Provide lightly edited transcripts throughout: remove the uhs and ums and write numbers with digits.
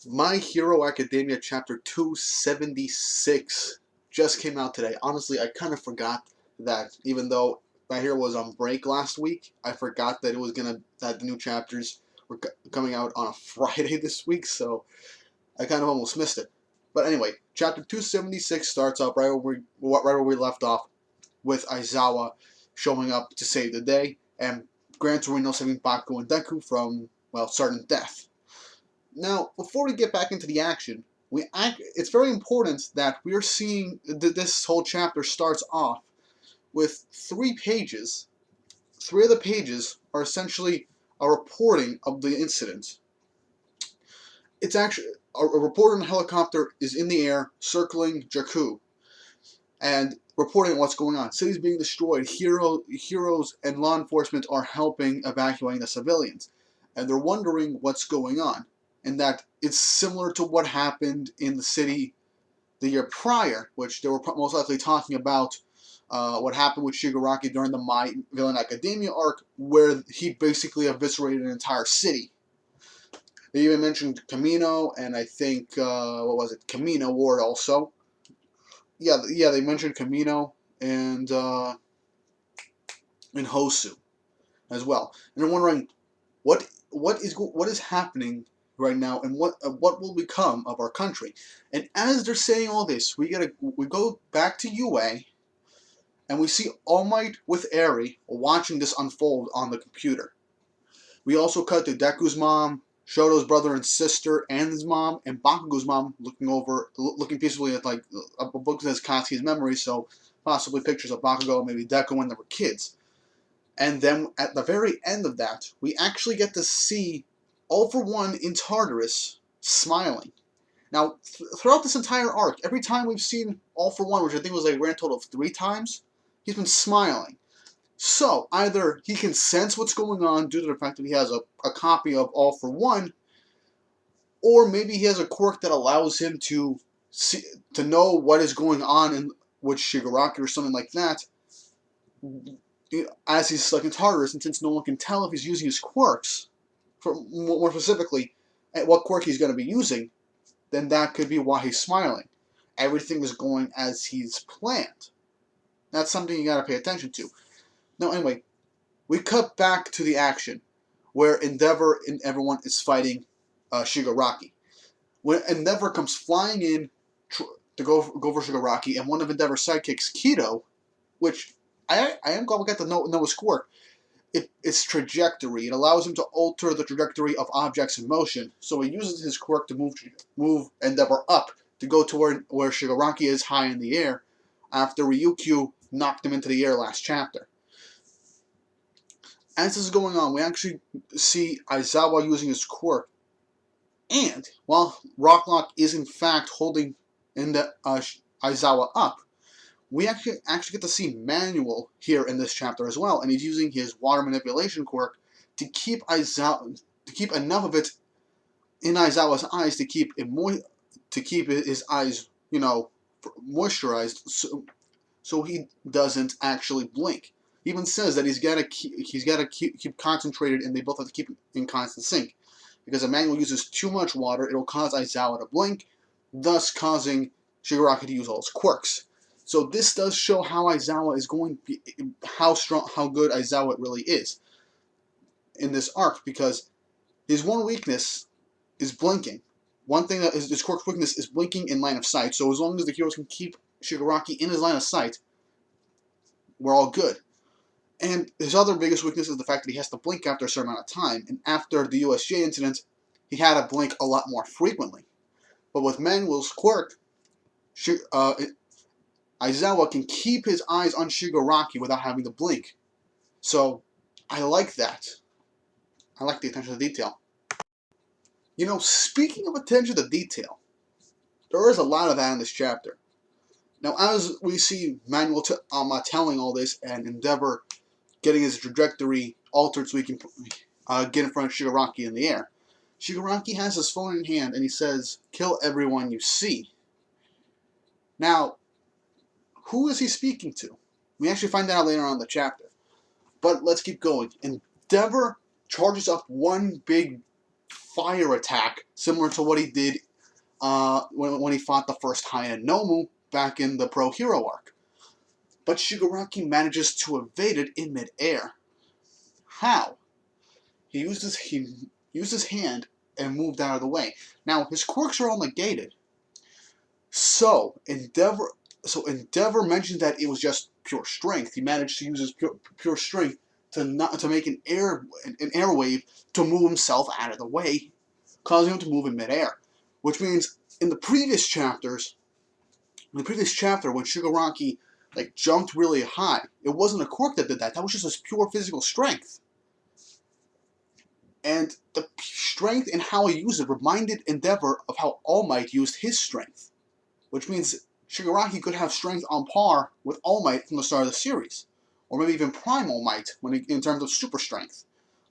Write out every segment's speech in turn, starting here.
My Hero Academia Chapter 276 just came out today. Honestly, I kind of forgot that even though My Hero was on break last week, I forgot that that the new chapters were coming out on a Friday this week, so I kind of almost missed it. But anyway, Chapter 276 starts up right where we left off, with Aizawa showing up to save the day, and Gran Torino saving Baku and Deku from, well, certain death. Now, before we get back into the action, it's very important that we're seeing this whole chapter starts off with 3 pages. 3 of the pages are essentially a reporting of the incident. It's actually a reporter in a helicopter is in the air circling Deku and reporting what's going on. Cities being destroyed. Heroes and law enforcement are helping evacuating the civilians, and they're wondering what's going on. And that it's similar to what happened in the city the year prior, which they were most likely talking about what happened with Shigaraki during the My Villain Academia arc, where he basically eviscerated an entire city. They even mentioned Camino, and I think, what was it, Camino Ward also. Yeah, they mentioned Camino and Hosu as well. And they're wondering what is happening right now, and what will become of our country. And as they're saying all this, we go back to UA, and we see All Might with Eri watching this unfold on the computer. We also cut to Deku's mom, Shoto's brother and sister, and his mom, and Bakugo's mom looking peacefully at like a book that says Katsuki's memories, so possibly pictures of Bakugo, maybe Deku when they were kids. And then at the very end of that, we actually get to see All For One in Tartarus smiling. Now, throughout this entire arc, every time we've seen All For One, which I think was like a grand total of 3 times, he's been smiling. So, either he can sense what's going on due to the fact that he has a copy of All For One, or maybe he has a quirk that allows him to know what is going on with Shigaraki or something like that, as he's stuck in Tartarus, and since no one can tell if he's using his quirks, more specifically, at what quirk he's going to be using, then that could be why he's smiling. Everything is going as he's planned. That's something you got to pay attention to. Now, anyway, we cut back to the action, where Endeavor and everyone is fighting Shigaraki. When Endeavor comes flying in to go for Shigaraki, and one of Endeavor's sidekicks, Kido, which I am glad we got to know his quirk. Its trajectory. It allows him to alter the trajectory of objects in motion. So he uses his quirk to move Endeavor up to go to where Shigaraki is high in the air, after Ryukyu knocked him into the air last chapter. As this is going on, we actually see Aizawa using his quirk. And while Rocklock is in fact holding Aizawa up, we actually get to see Manuel here in this chapter as well, and he's using his water manipulation quirk to keep enough of it in Aizawa's eyes to keep his eyes, moisturized, so he doesn't actually blink. He even says that he's got to keep concentrated, and they both have to keep in constant sync, because if Manuel uses too much water, it'll cause Aizawa to blink, thus causing Shigaraki to use all his quirks. So this does show how Aizawa is going to be, how good Aizawa really is in this arc, because his one weakness is blinking. One thing that his quirk's weakness is blinking in line of sight. So as long as the heroes can keep Shigaraki in his line of sight, we're all good. And his other biggest weakness is the fact that he has to blink after a certain amount of time. And after the USJ incident, he had to blink a lot more frequently. But with Manuel's quirk, Aizawa can keep his eyes on Shigaraki without having to blink. So, I like that. I like the attention to detail. Speaking of attention to detail, there is a lot of that in this chapter. Now, as we see Manuel telling all this, and Endeavor getting his trajectory altered so he can get in front of Shigaraki in the air, Shigaraki has his phone in hand, and he says, "Kill everyone you see." Now, who is he speaking to? We actually find that out later on in the chapter. But let's keep going. Endeavor charges up one big fire attack, similar to what he did when he fought the first high-end Nomu back in the Pro Hero arc. But Shigaraki manages to evade it in midair. How? He used his hand and moved out of the way. Now, his quirks are all negated. So Endeavor mentioned that it was just pure strength. He managed to use his pure strength to make an air wave to move himself out of the way, causing him to move in midair. Which means in the previous chapter when Shigaraki jumped really high, it wasn't a quirk that did that. That was just his pure physical strength. And the strength and how he used it reminded Endeavor of how All Might used his strength. Which means Shigaraki could have strength on par with All Might from the start of the series. Or maybe even Prime All Might in terms of super strength.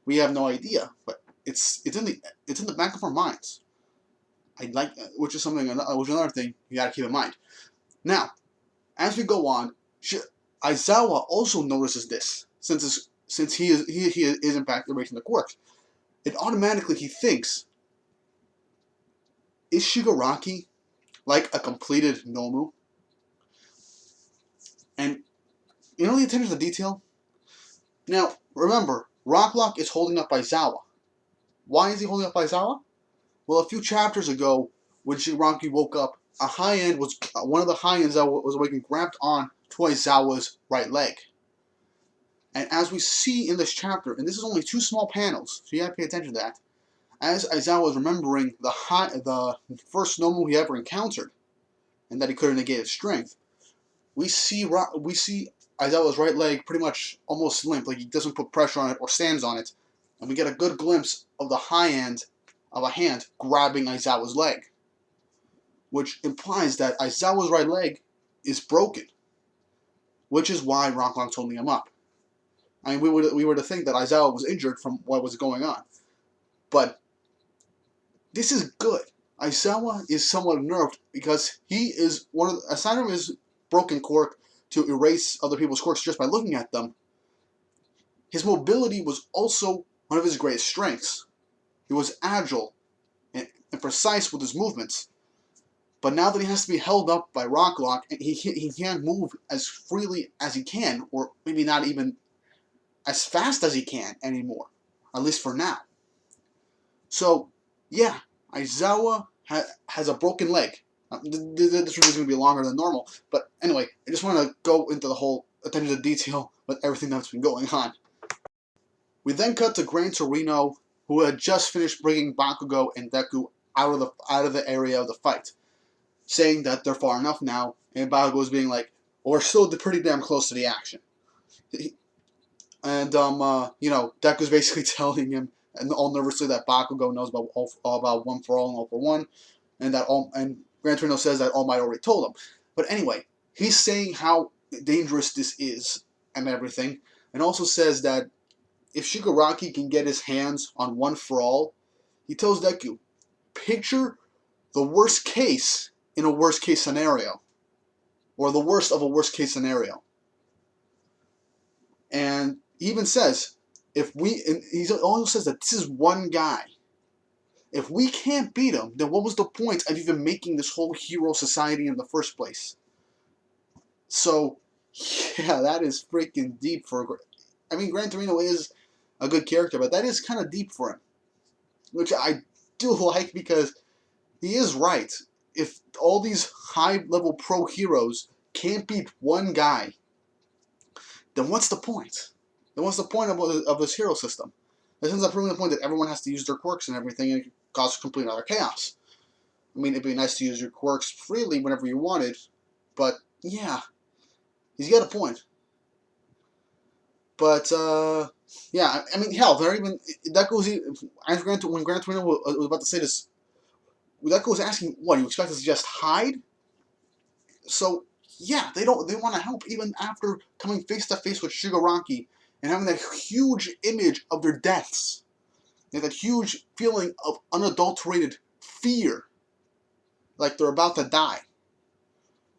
We have no idea, but it's in the back of our minds. Which is another thing you gotta keep in mind. Now, as we go on, Aizawa also notices this, since he is in fact erasing the quirks. And automatically he thinks, is Shigaraki like a completed Nomu? And you know the attention to detail? Now, remember, Rocklock is holding up Aizawa. Why is he holding up Aizawa? Well, a few chapters ago, when Shigaraki woke up, one of the high-ends that was awakened grabbed on to Aizawa's right leg. And as we see in this chapter, and this is only 2 small panels, so you have to pay attention to that, as Aizawa is remembering the first Nomu he ever encountered, and that he couldn't negate his strength, we see Aizawa's right leg pretty much almost limp, like he doesn't put pressure on it or stands on it, and we get a good glimpse of the high end of a hand grabbing Aizawa's leg, which implies that Aizawa's right leg is broken, which is why Rocklock's holding him up. I mean, we were to think that Aizawa was injured from what was going on, but this is good. Aizawa is somewhat nerfed because he is aside from his broken quirk to erase other people's quirks just by looking at them, his mobility was also one of his greatest strengths. He was agile and precise with his movements. But now that he has to be held up by Rocklock, and he can't move as freely as he can, or maybe not even as fast as he can anymore, at least for now. So, yeah, Aizawa has a broken leg. This review is going to be longer than normal, but anyway, I just want to go into the whole attention to detail with everything that's been going on. We then cut to Gran Torino, who had just finished bringing Bakugo and Deku out of the area of the fight, saying that they're far enough now, and Bakugo's being like, well, we're still pretty damn close to the action. And, Deku's basically telling him, and all nervously, that Bakugo knows about One for All and All for One, and Gran Torino says that All Might already told him. But anyway, he's saying how dangerous this is and everything, and also says that if Shigaraki can get his hands on One for All, he tells Deku, picture the worst case in a worst case scenario, or the worst of a worst case scenario. And he even says, he also says that this is one guy. If we can't beat him, then what was the point of even making this whole hero society in the first place? So, yeah, that is freaking deep I mean, Gran Torino is a good character, but that is kind of deep for him. Which I do like, because he is right. If all these high-level pro heroes can't beat one guy, then what's the point? Then what's the point of this hero system? This ends up proving the point that everyone has to use their quirks and everything, and it causes complete utter chaos. I mean, it'd be nice to use your quirks freely whenever you wanted, but yeah, he's got a point. But yeah, I mean, hell, when Gran Torino was about to say this, Deku was asking, "What, you expect us to just hide?" So yeah, they want to help even after coming face to face with Shigaraki and having that huge image of their deaths, and that huge feeling of unadulterated fear, like they're about to die.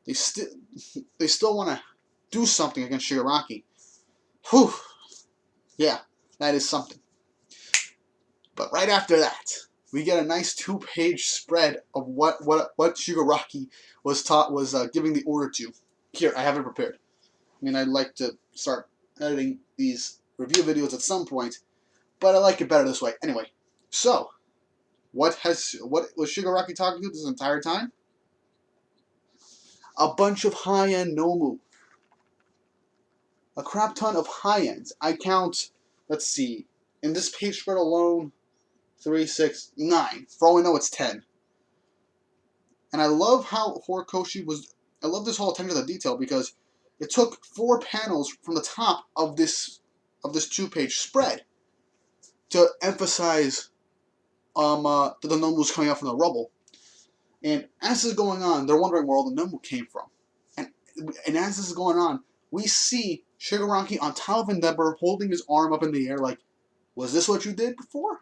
They still want to do something against Shigaraki. Whew. Yeah, that is something. But right after that, we get a nice 2-page spread of what Shigaraki was giving the order to. Here, I have it prepared. I mean, I'd like to start editing these review videos at some point, but I like it better this way. Anyway, so what was Shigaraki talking to this entire time? A bunch of high-end Nomu. A crap ton of high-ends. I count, let's see, in this page spread alone, 3, 6, 9. For all we know, it's 10. And I love how Horikoshi I love this whole attention to detail because it took 4 panels from the top of this 2-page spread to emphasize that the Nomu's coming out from the rubble. And as this is going on, they're wondering where all the Nomu came from. And as this is going on, we see Shigaraki on top of Endeavor holding his arm up in the air like, was this what you did before?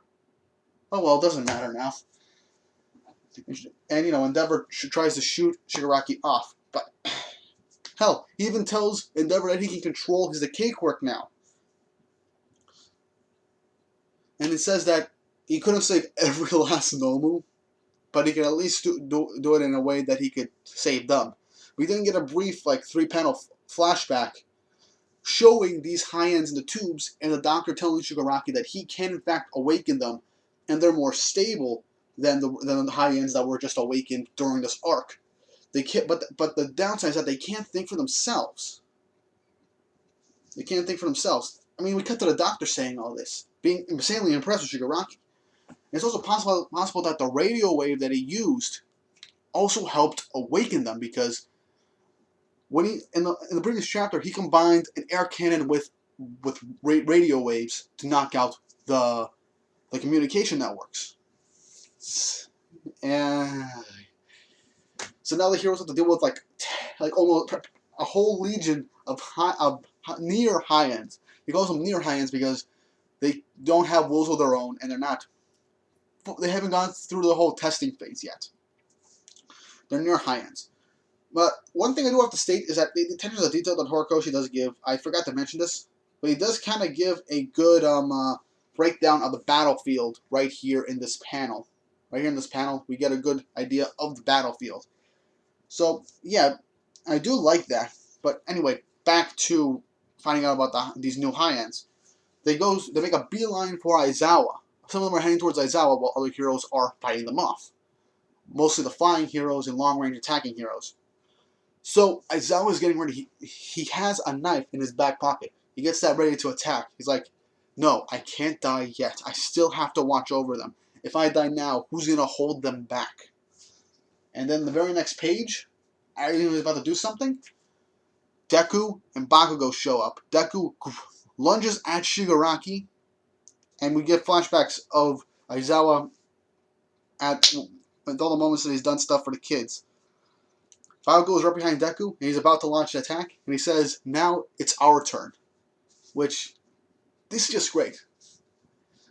Oh well, it doesn't matter now. And Endeavor tries to shoot Shigaraki off. But hell, he even tells Endeavor that he can control his decay quirk now. And it says that he couldn't save every last Nomu, but he could at least do it in a way that he could save them. We then get a brief, 3-panel flashback showing these high-ends in the tubes, and the doctor telling Shigaraki that he can in fact awaken them, and they're more stable than the high-ends that were just awakened during this arc. They can't, but the downside is that they can't think for themselves. They can't think for themselves. I mean, we cut to the doctor saying all this, being insanely impressed with Shigaraki. It's also possible that the radio wave that he used also helped awaken them, because when in the previous chapter he combined an air cannon with radio waves to knock out the communication networks. And so now the heroes have to deal with almost a whole legion of near high ends. He calls them near high ends because they don't have wills of their own, and they haven't gone through the whole testing phase yet. They're near high ends. But one thing I do have to state is that the attention to detail that Horikoshi does give, I forgot to mention this, but he does kind of give a good breakdown of the battlefield right here in this panel. Right here in this panel, we get a good idea of the battlefield. So, yeah, I do like that. But anyway, back to finding out about these new high-ends. They make a beeline for Aizawa. Some of them are heading towards Aizawa while other heroes are fighting them off. Mostly the flying heroes and long-range attacking heroes. So Aizawa is getting ready. He has a knife in his back pocket. He gets that ready to attack. He's like, no, I can't die yet. I still have to watch over them. If I die now, who's going to hold them back? And then the very next page, Aizawa is about to do something. Deku and Bakugo show up. Deku lunges at Shigaraki, and we get flashbacks of Aizawa at all the moments that he's done stuff for the kids. Bakugo is right behind Deku, and he's about to launch an attack, and he says, now it's our turn. Which, this is just great.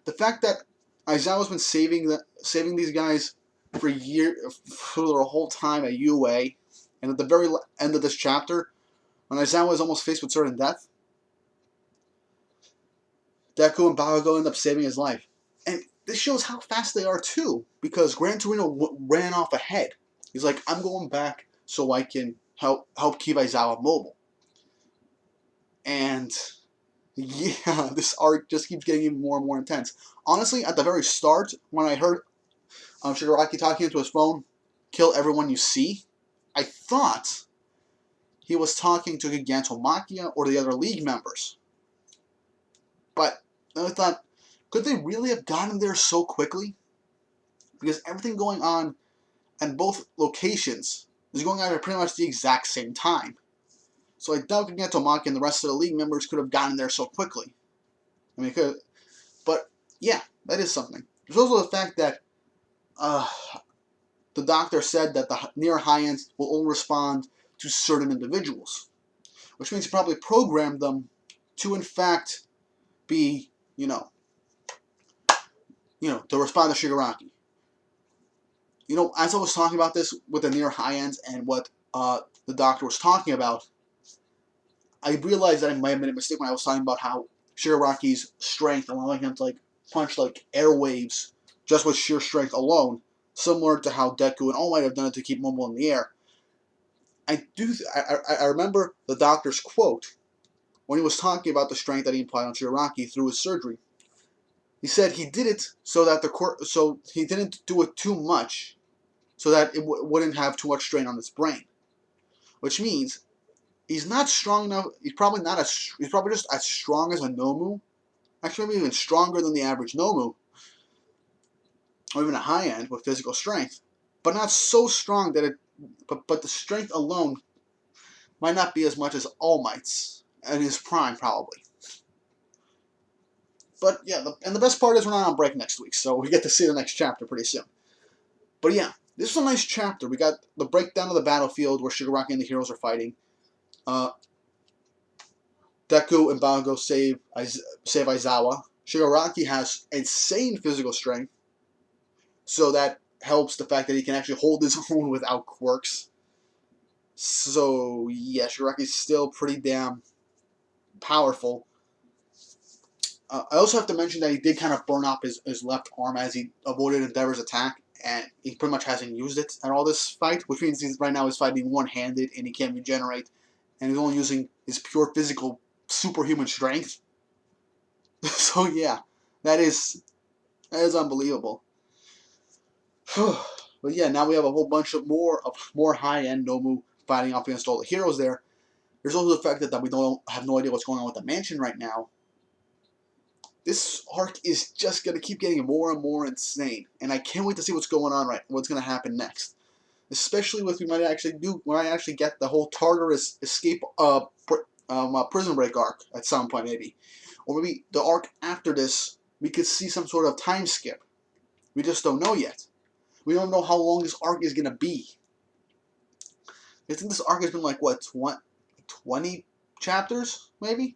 The fact that Aizawa's been saving these guys for their whole time at UA, and at the very end of this chapter, when Aizawa is almost faced with certain death, Deku and Bakugo end up saving his life. And this shows how fast they are too, because Gran Torino ran off ahead. He's like, I'm going back so I can help keep Aizawa mobile. And yeah, this arc just keeps getting even more and more intense. Honestly, at the very start, when I heard Shigaraki talking into his phone, kill everyone you see, I thought he was talking to Gigantomachia or the other League members. But I thought, could they really have gotten there so quickly? Because everything going on in both locations is going on at pretty much the exact same time. So I doubt Gigantomachia and the rest of the League members could have gotten there so quickly. I mean, could, but yeah, that is something. There's also the fact that the doctor said that the near high ends will only respond to certain individuals, which means he probably programmed them to, in fact, be, to respond to Shigaraki. As I was talking about this with the near high ends and what the doctor was talking about, I realized that I might have made a mistake when I was talking about how Shigaraki's strength allowing him to punch airwaves just with sheer strength alone, similar to how Deku and All Might have done it to keep Momo in the air. I remember the doctor's quote when he was talking about the strength that he applied on Shigaraki through his surgery. He said he did it so that so he didn't do it too much, so that it wouldn't have too much strain on his brain. Which means he's not strong enough. He's probably not as. He's probably just as strong as a Nomu. Actually, maybe even stronger than the average Nomu, or even a high end with physical strength, but not so strong that it. But the strength alone might not be as much as All Might's in his prime, probably. But yeah, and the best part is we're not on break next week, so we get to see the next chapter pretty soon. But yeah, this is a nice chapter. We got the breakdown of the battlefield where Shigaraki and the heroes are fighting. Deku and Bango save Aizawa. Shigaraki has insane physical strength, so that helps the fact that he can actually hold his own without quirks. So yeah, Shigaraki's still pretty damn powerful. I also have to mention that he did kind of burn up his left arm as he avoided Endeavor's attack, and he pretty much hasn't used it at all this fight, which means right now he's fighting one-handed and he can't regenerate, and he's only using his pure physical superhuman strength. So yeah, that is unbelievable. But yeah, now we have a whole bunch of more high-end Nomu fighting off against all the heroes there. There's also the fact that we don't have no idea what's going on with the mansion right now. This arc is just gonna keep getting more and more insane, and I can't wait to see what's going on what's gonna happen next. Especially with we might actually get the whole Tartarus escape prison break arc at some point maybe, or maybe the arc after this we could see some sort of time skip. We just don't know yet. We don't know how long this arc is gonna be. I think this arc has been like what 20 chapters maybe.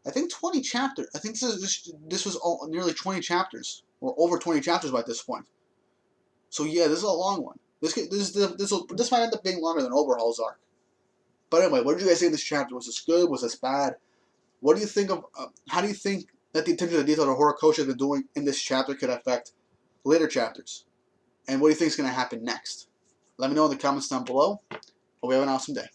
I think 20 chapters. I think this was nearly 20 chapters, or over 20 chapters by this point. So yeah, this is a long one. This might end up being longer than Overhaul's arc. But anyway, what did you guys think of this chapter? Was this good? Was this bad? What do you think of? How do you think that the attention to detail that Horikoshi has been doing in this chapter could affect later chapters? And what do you think is going to happen next? Let me know in the comments down below. Hope you have an awesome day.